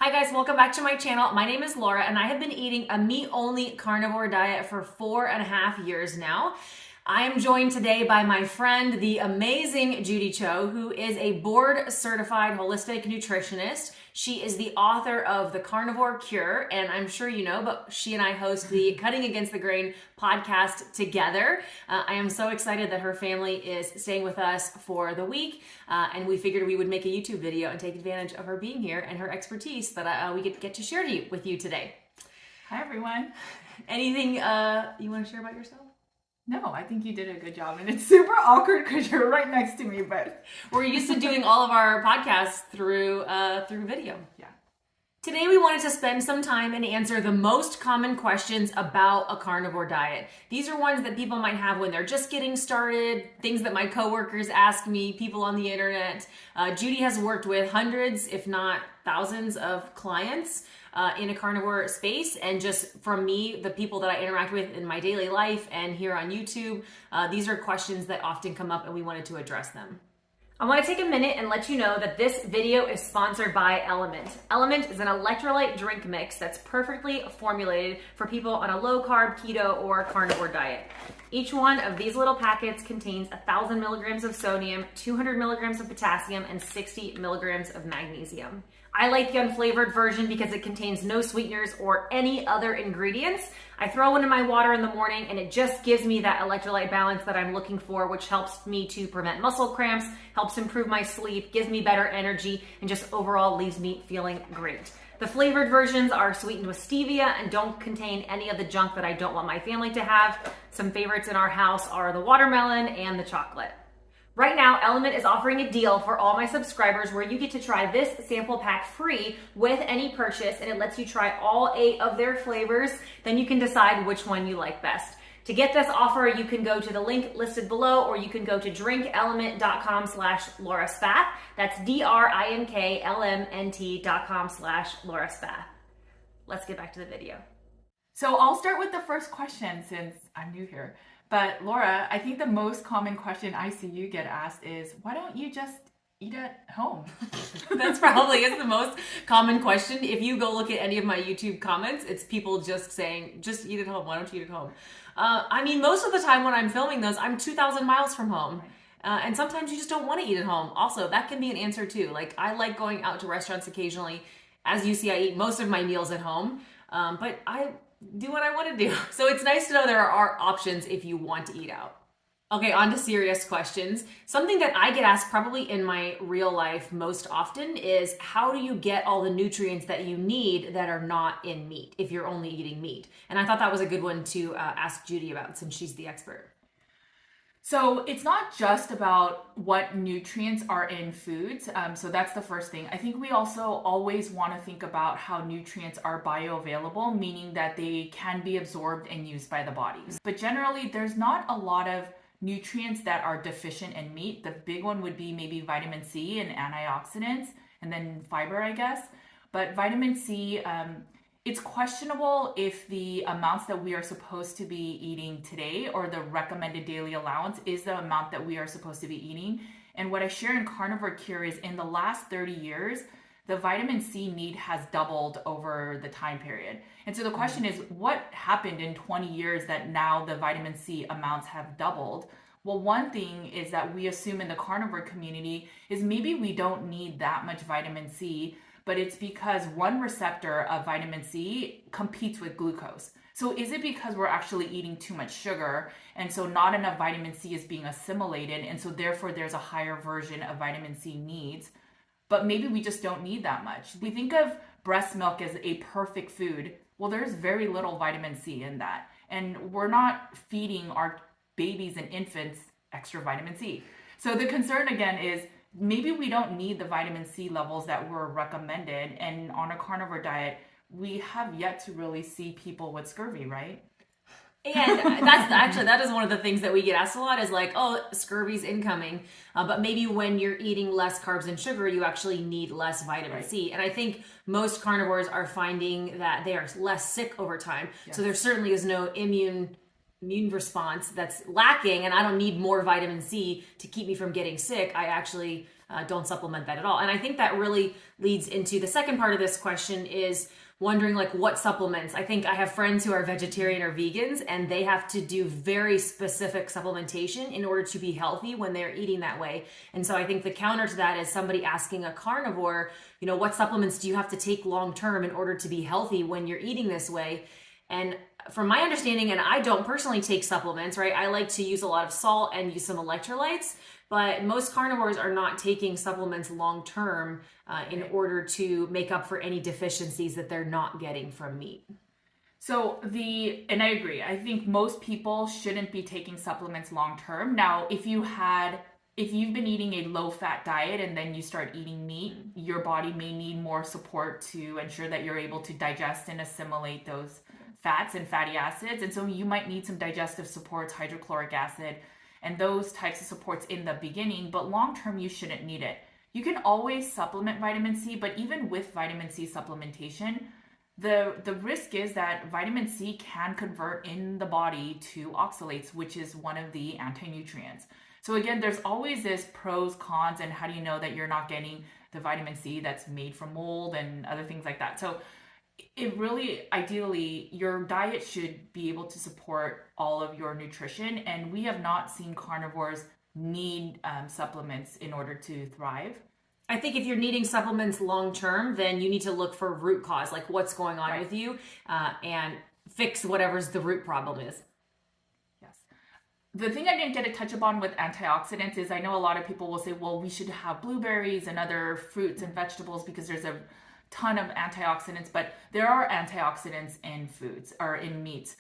Hi guys, welcome back to my channel. My name is Laura and I have been eating a meat-only carnivore diet for 4.5 years now. I am joined today by my friend, the amazing Judy Cho, who is a board-certified holistic nutritionist. She is the author of The Carnivore Cure, and I'm sure you know, but she and I host the Cutting Against the Grain podcast together. I am so excited that her family is staying with us for the week, and we figured we would make a YouTube video and take advantage of her being here and her expertise that we get to share with you today. Hi, everyone. Anything you want to share about yourself? No, I think you did a good job, and it's super awkward because you're right next to me, but we're used to doing all of our podcasts through video. Yeah. Today we wanted to spend some time and answer the most common questions about a carnivore diet. These are ones that people might have when they're just getting started, things that my coworkers ask me, people on the internet. Judy has worked with hundreds, if not thousands of clients in a carnivore space, and just from me, the people that I interact with in my daily life and here on YouTube, these are questions that often come up and we wanted to address them. I want to take a minute and let you know that this video is sponsored by Element. Element is an electrolyte drink mix that's perfectly formulated for people on a low carb, keto, or carnivore diet. Each one of these little packets contains 1,000 milligrams of sodium, 200 milligrams of potassium, and 60 milligrams of magnesium. I like the unflavored version because it contains no sweeteners or any other ingredients. I throw one in my water in the morning and it just gives me that electrolyte balance that I'm looking for, which helps me to prevent muscle cramps, helps improve my sleep, gives me better energy, and just overall leaves me feeling great. The flavored versions are sweetened with stevia and don't contain any of the junk that I don't want my family to have. Some favorites in our house are the watermelon and the chocolate. Right now, Element is offering a deal for all my subscribers where you get to try this sample pack free with any purchase, and it lets you try all 8 of their flavors. Then you can decide which one you like best. To get this offer, you can go to the link listed below, or you can go to drinkelement.com/LauraSpath. That's DRINKLMNT.com/LauraSpath. Let's get back to the video. So I'll start with the first question since I'm new here. But Laura, I think the most common question I see you get asked is, why don't you just eat at home? That's probably is the most common question. If you go look at any of my YouTube comments, it's people just saying, just eat at home. Why don't you eat at home? I mean, most of the time when I'm filming those, I'm 2,000 miles from home. And sometimes you just don't want to eat at home. Also, that can be an answer too. Like, I like going out to restaurants occasionally. As you see, I eat most of my meals at home. But I do what I want to do. So it's nice to know there are options if you want to eat out. Okay, on to serious questions. Something that I get asked probably in my real life most often is, how do you get all the nutrients that you need that are not in meat if you're only eating meat? And I thought that was a good one to ask Judy about since she's the expert. So it's not just about what nutrients are in foods. So that's the first thing. I think we also always want to think about how nutrients are bioavailable, meaning that they can be absorbed and used by the body. But generally, there's not a lot of nutrients that are deficient in meat. The big one would be maybe vitamin C and antioxidants, and then fiber, I guess. But vitamin C, it's questionable if the amounts that we are supposed to be eating today, or the recommended daily allowance, is the amount that we are supposed to be eating. And what I share in Carnivore Cure is, in the last 30 years, the vitamin C need has doubled over the time period. And so the question is, what happened in 20 years that now the vitamin C amounts have doubled? Well, one thing is that we assume in the carnivore community is maybe we don't need that much vitamin C, but it's because one receptor of vitamin C competes with glucose. So is it because we're actually eating too much sugar, and so not enough vitamin C is being assimilated, and so therefore there's a higher version of vitamin C needs? But maybe we just don't need that much. We think of breast milk as a perfect food. Well, there's very little vitamin C in that. And we're not feeding our babies and infants extra vitamin C. So the concern again is, maybe we don't need the vitamin C levels that were recommended. And on a carnivore diet, we have yet to really see people with scurvy, right? And that is one of the things that we get asked a lot is like, oh, scurvy's incoming. But maybe when you're eating less carbs and sugar, you actually need less vitamin C. And I think most carnivores are finding that they are less sick over time. Yes. So there certainly is no immune immune response that's lacking and I don't need more vitamin C to keep me from getting sick, I actually don't supplement that at all. And I think that really leads into the second part of this question, is wondering like what supplements. I think I have friends who are vegetarian or vegans, and they have to do very specific supplementation in order to be healthy when they're eating that way. And so I think the counter to that is somebody asking a carnivore, you know, what supplements do you have to take long term in order to be healthy when you're eating this way? And from my understanding, and I don't personally take supplements, right? I like to use a lot of salt and use some electrolytes, but most carnivores are not taking supplements long term in order to make up for any deficiencies that they're not getting from meat. So and I agree, I think most people shouldn't be taking supplements long term. Now, if you've been eating a low fat diet and then you start eating meat, your body may need more support to ensure that you're able to digest and assimilate those fats and fatty acids. And so you might need some digestive supports, hydrochloric acid, and those types of supports in the beginning, but long term you shouldn't need it. You can always supplement vitamin C, but even with vitamin C supplementation, the risk is that vitamin C can convert in the body to oxalates, which is one of the anti-nutrients. So again, there's always this pros, cons, and how do you know that you're not getting the vitamin C that's made from mold and other things like that. So it really, ideally, your diet should be able to support all of your nutrition, and we have not seen carnivores need supplements in order to thrive. I think if you're needing supplements long term, then you need to look for root cause, like what's going on with you, and fix whatever's the root problem is. Yes. The thing I didn't get to touch upon with antioxidants is I know a lot of people will say, well, we should have blueberries and other fruits and vegetables because there's a ton of antioxidants, but there are antioxidants in foods or in meats.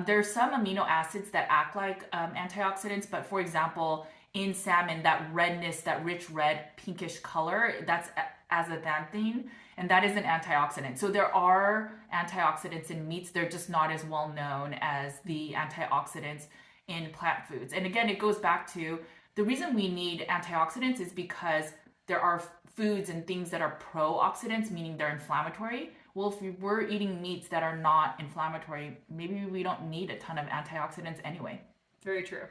There's some amino acids that act like antioxidants, but for example, in salmon, that redness, that rich red pinkish color, that's azathioprine, and that is an antioxidant. So there are antioxidants in meats, they're just not as well known as the antioxidants in plant foods. And again, it goes back to the reason we need antioxidants is because there are foods and things that are pro-oxidants, meaning they're inflammatory. Well, if we're eating meats that are not inflammatory, maybe we don't need a ton of antioxidants anyway. Very true.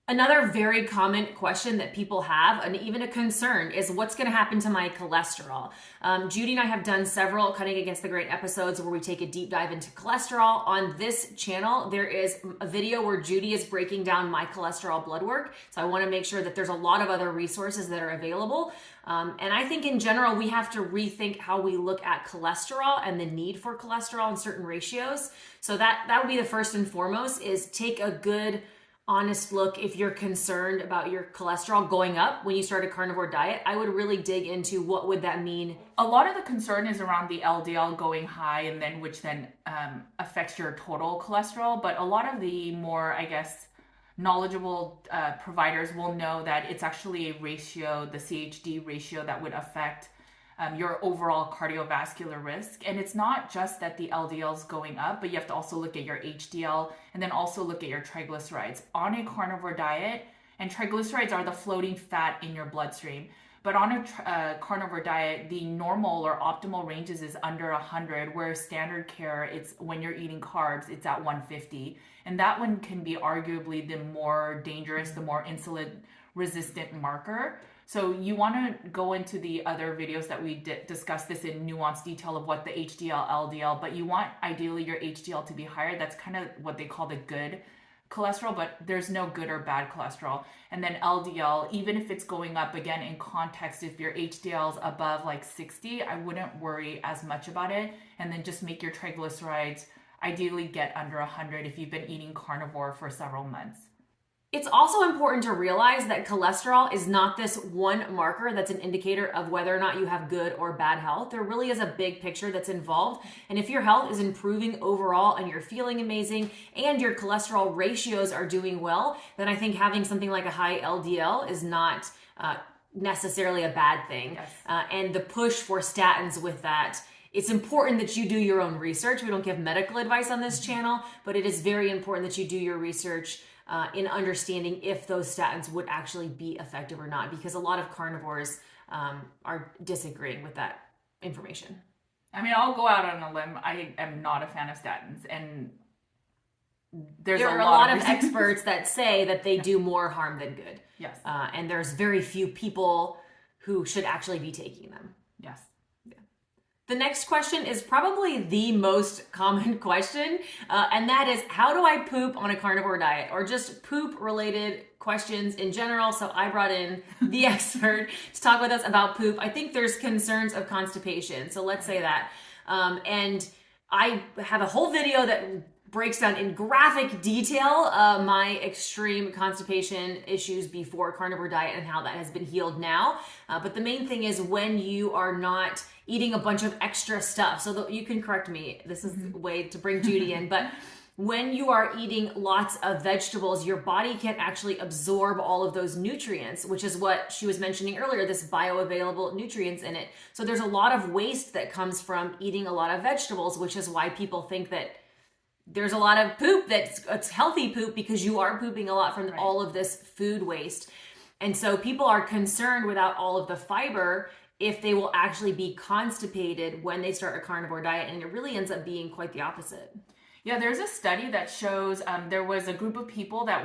Another very common question that people have, and even a concern, is what's going to happen to my cholesterol? Judy and I have done several Cutting Against the Grain episodes where we take a deep dive into cholesterol. On this channel, there is a video where Judy is breaking down my cholesterol blood work. So I want to make sure that there's a lot of other resources that are available. And I think in general, we have to rethink how we look at cholesterol and the need for cholesterol in certain ratios. So that would be the first and foremost, is take a good honest look. If you're concerned about your cholesterol going up when you start a carnivore diet, I would really dig into what would that mean. A lot of the concern is around the LDL going high, and then which then affects your total cholesterol. But a lot of the more, I guess, knowledgeable providers will know that it's actually a ratio, the CHD ratio, that would affect your overall cardiovascular risk. And it's not just that the LDL is going up, but you have to also look at your HDL and then also look at your triglycerides. On a carnivore diet, and triglycerides are the floating fat in your bloodstream, but on a carnivore diet, the normal or optimal ranges is under 100, whereas standard care, it's when you're eating carbs, it's at 150. And that one can be arguably the more dangerous, the more insulin resistant marker. So you want to go into the other videos that we discuss this in nuanced detail of what the HDL, LDL, but you want ideally your HDL to be higher. That's kind of what they call the good cholesterol, but there's no good or bad cholesterol. And then LDL, even if it's going up, again, in context, if your HDL is above like 60, I wouldn't worry as much about it. And then just make your triglycerides ideally get under 100 if you've been eating carnivore for several months. It's also important to realize that cholesterol is not this one marker that's an indicator of whether or not you have good or bad health. There really is a big picture that's involved. And if your health is improving overall and you're feeling amazing and your cholesterol ratios are doing well, then I think having something like a high LDL is not necessarily a bad thing. Yes. And the push for statins with that, it's important that you do your own research. We don't give medical advice on this channel, but it is very important that you do your research in understanding if those statins would actually be effective or not, because a lot of carnivores are disagreeing with that information. I mean, I'll go out on a limb. I am not a fan of statins, and there's there are a lot lot of research. experts that say that they do more harm than good. Yes. And there's very few people who should actually be taking them. Yes. The next question is probably the most common question, and that is, how do I poop on a carnivore diet? Or just poop related questions in general. So I brought in the expert to talk with us about poop. I think there's concerns of constipation. So let's say that. And I have a whole video that breaks down in graphic detail my extreme constipation issues before carnivore diet and how that has been healed now. But the main thing is when you are not eating a bunch of extra stuff. So that you can correct me. This is a way to bring Judy in. But when you are eating lots of vegetables, your body can't actually absorb all of those nutrients, which is what she was mentioning earlier, this bioavailable nutrients in it. So there's a lot of waste that comes from eating a lot of vegetables, which is why people think that there's a lot of poop it's healthy poop, because you are pooping a lot from all of this food waste. And so people are concerned without all of the fiber if they will actually be constipated when they start a carnivore diet. And it really ends up being quite the opposite. Yeah, there's a study that shows there was a group of people that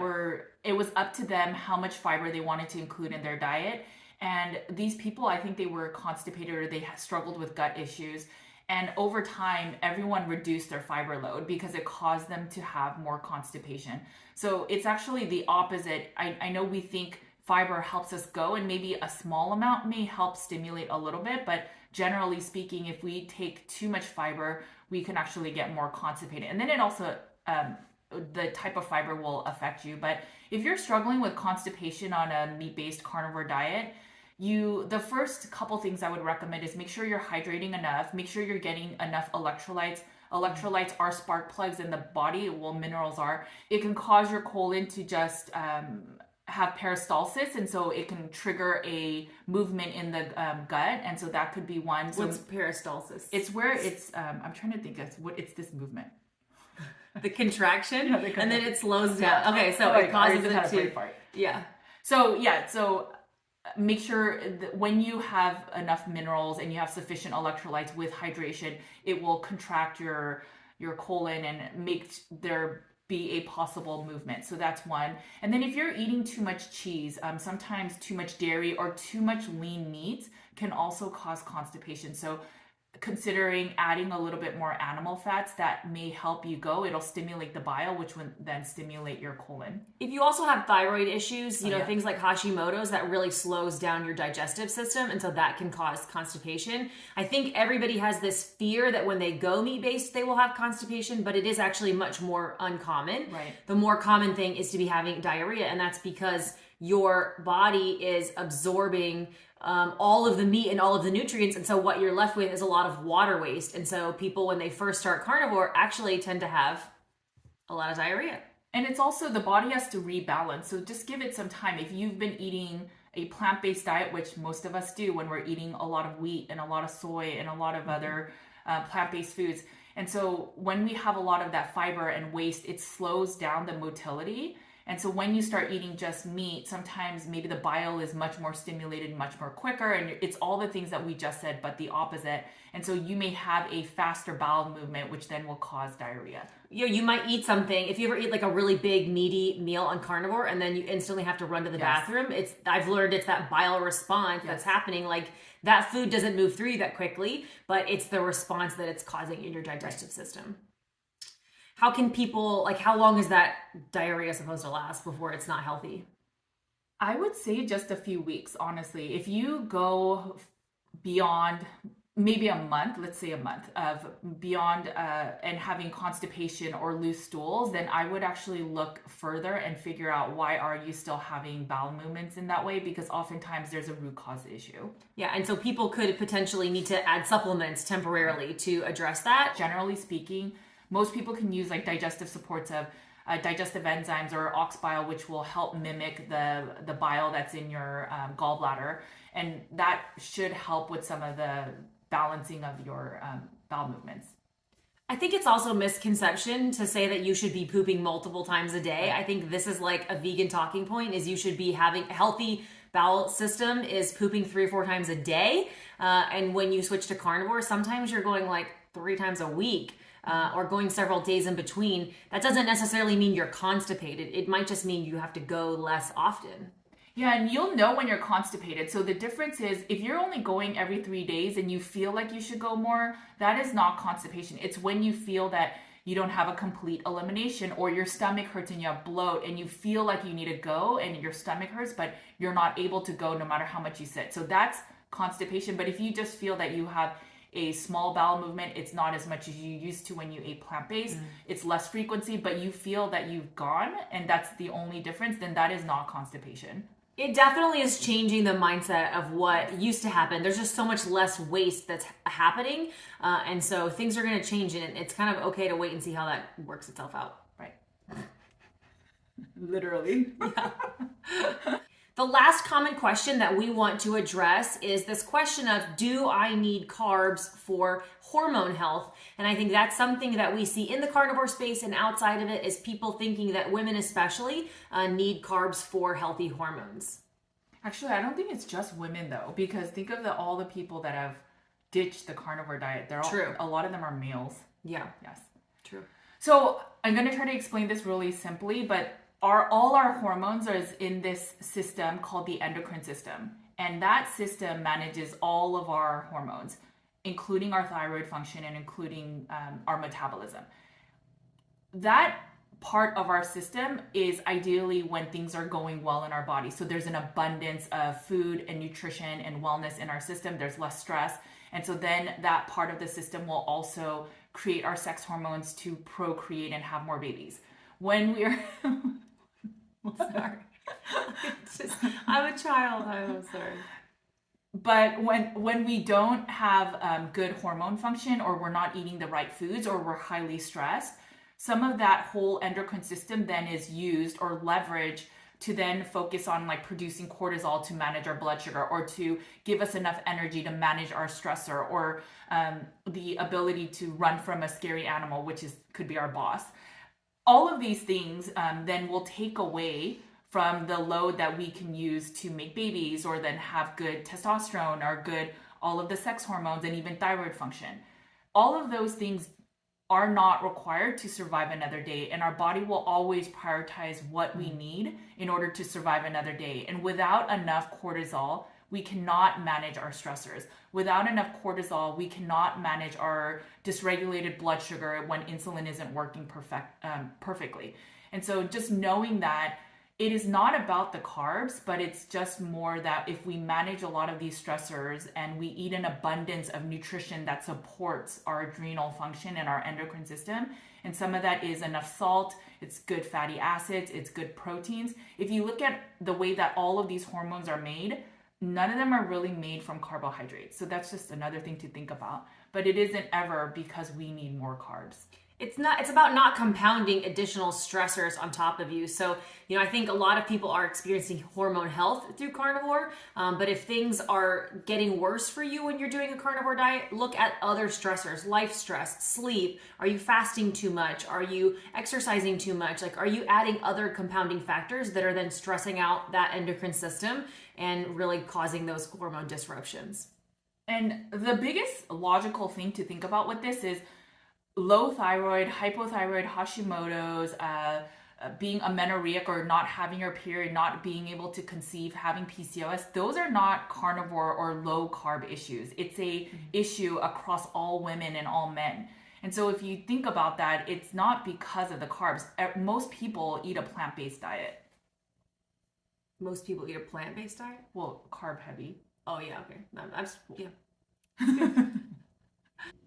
it was up to them how much fiber they wanted to include in their diet. And these people, I think they were constipated or they struggled with gut issues. And over time, everyone reduced their fiber load because it caused them to have more constipation. So it's actually the opposite. I know we think fiber helps us go, and maybe a small amount may help stimulate a little bit, but generally speaking, if we take too much fiber, we can actually get more constipated. And then it also, the type of fiber will affect you. But if you're struggling with constipation on a meat-based carnivore diet, the first couple things I would recommend is make sure you're hydrating enough, make sure you're getting enough electrolytes. Electrolytes are spark plugs in the body, well, minerals are. It can cause your colon to just have peristalsis, and so it can trigger a movement in the gut, and so that could be one. So what's peristalsis? it's where it's I'm trying to think of what it's this movement. The contraction, Yeah, and then it slows down. Okay, so it causes it to yeah. So make sure that when you have enough minerals and you have sufficient electrolytes with hydration, it will contract your colon and make there be a possible movement. So that's one. And then if you're eating too much cheese, sometimes too much dairy or too much lean meat can also cause constipation. So considering adding a little bit more animal fats, that may help you go. It'll stimulate the bile, which would then stimulate your colon. If you also have thyroid issues, things like Hashimoto's, that really slows down your digestive system, and so that can cause constipation. I think everybody has this fear that when they go meat-based, they will have constipation, but it is actually much more uncommon. Right. The more common thing is to be having diarrhea, and that's because your body is absorbing all of the meat and all of the nutrients, and so what you're left with is a lot of water waste. And so people, when they first start carnivore, actually tend to have a lot of diarrhea. And it's also, the body has to rebalance, so just give it some time. If you've been eating a plant-based diet, which most of us do when we're eating a lot of wheat and a lot of soy and a lot of other plant-based foods, and so when we have a lot of that fiber and waste, it slows down the motility. And so when you start eating just meat, sometimes maybe the bile is much more stimulated, much more quicker. And it's all the things that we just said, but the opposite. And so you may have a faster bowel movement, which then will cause diarrhea. You might eat something. If you ever eat like a really big meaty meal on carnivore and then you instantly have to run to the bathroom, I've learned it's that bile response that's happening. Like that food doesn't move through you that quickly, but it's the response that it's causing in your digestive system. How can people, how long is that diarrhea supposed to last before it's not healthy? I would say just a few weeks, honestly. If you go beyond maybe a month, let's say a month of beyond and having constipation or loose stools, then I would actually look further and figure out why are you still having bowel movements in that way, because oftentimes there's a root cause issue. Yeah, and so people could potentially need to add supplements temporarily to address that. Generally speaking, most people can use like digestive supports of digestive enzymes or ox bile, which will help mimic the bile that's in your gallbladder. And that should help with some of the balancing of your bowel movements. I think it's also a misconception to say that you should be pooping multiple times a day. I think this is like a vegan talking point, is you should be having healthy bowel system is pooping 3 or 4 times a day. And when you switch to carnivore, sometimes you're going like 3 times a week. Or going several days in between. That doesn't necessarily mean you're constipated. It might just mean you have to go less often. Yeah, and you'll know when you're constipated. So the difference is if you're only going every 3 days and you feel like you should go more, that is not constipation. It's when you feel that you don't have a complete elimination or your stomach hurts and you have bloat and you feel like you need to go and your stomach hurts, but you're not able to go no matter how much you sit. So that's constipation. But if you just feel that you have a small bowel movement, it's not as much as you used to when you ate plant-based. It's less frequency, but you feel that you've gone and that's the only difference, then that is not constipation. It definitely is changing the mindset of what used to happen. There's just so much less waste that's happening. And so things are going to change, and it's kind of okay to wait and see how that works itself out. Right. Literally. Yeah. The last common question that we want to address is this question of, do I need carbs for hormone health? And I think that's something that we see in the carnivore space and outside of it, is people thinking that women especially need carbs for healthy hormones. Actually, I don't think it's just women though, because think of all the people that have ditched the carnivore diet. They're all, True. A lot of them are males. Yeah. Yes. True. So I'm going to try to explain this really simply, but all our hormones are in this system called the endocrine system. And that system manages all of our hormones, including our thyroid function and including our metabolism. That part of our system is ideally when things are going well in our body. So there's an abundance of food and nutrition and wellness in our system. There's less stress. And so then that part of the system will also create our sex hormones to procreate and have more babies. When we are... Sorry. I'm a child. I'm sorry. But when we don't have good hormone function, or we're not eating the right foods, or we're highly stressed, some of that whole endocrine system then is used or leveraged to then focus on like producing cortisol to manage our blood sugar, or to give us enough energy to manage our stressor, or the ability to run from a scary animal, which could be our boss. All of these things then will take away from the load that we can use to make babies, or then have good testosterone, or good all of the sex hormones, and even thyroid function. All of those things are not required to survive another day, and our body will always prioritize what we need in order to survive another day. And without enough cortisol, we cannot manage our stressors. Without enough cortisol, we cannot manage our dysregulated blood sugar when insulin isn't working perfectly. And so just knowing that it is not about the carbs, but it's just more that if we manage a lot of these stressors and we eat an abundance of nutrition that supports our adrenal function and our endocrine system, and some of that is enough salt, it's good fatty acids, it's good proteins. If you look at the way that all of these hormones are made, none of them are really made from carbohydrates. So that's just another thing to think about. But it isn't ever because we need more carbs. It's about not compounding additional stressors on top of you. So, I think a lot of people are experiencing hormone health through carnivore. But if things are getting worse for you when you're doing a carnivore diet, look at other stressors, life stress, sleep. Are you fasting too much? Are you exercising too much? Like, are you adding other compounding factors that are then stressing out that endocrine system and really causing those hormone disruptions? And the biggest logical thing to think about with this is low thyroid, hypothyroid, Hashimoto's, being amenorrheic or not having your period, not being able to conceive, having PCOS. Those are not carnivore or low carb issues. It's a issue across all women and all men. And so if you think about that, it's not because of the carbs. Most people eat a plant-based diet. Most people eat a plant-based diet? Well, carb heavy. Oh yeah, okay. Yeah.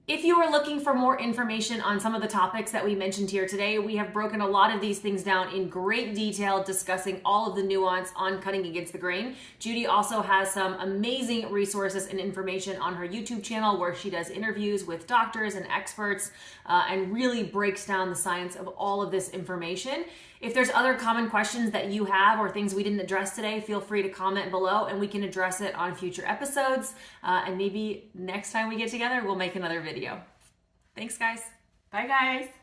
If you are looking for more information on some of the topics that we mentioned here today, we have broken a lot of these things down in great detail, discussing all of the nuance on cutting against the grain. Judy also has some amazing resources and information on her YouTube channel where she does interviews with doctors and experts and really breaks down the science of all of this information. If there's other common questions that you have or things we didn't address today, feel free to comment below and we can address it on future episodes. And maybe next time we get together, we'll make another video. Thanks, guys. Bye, guys.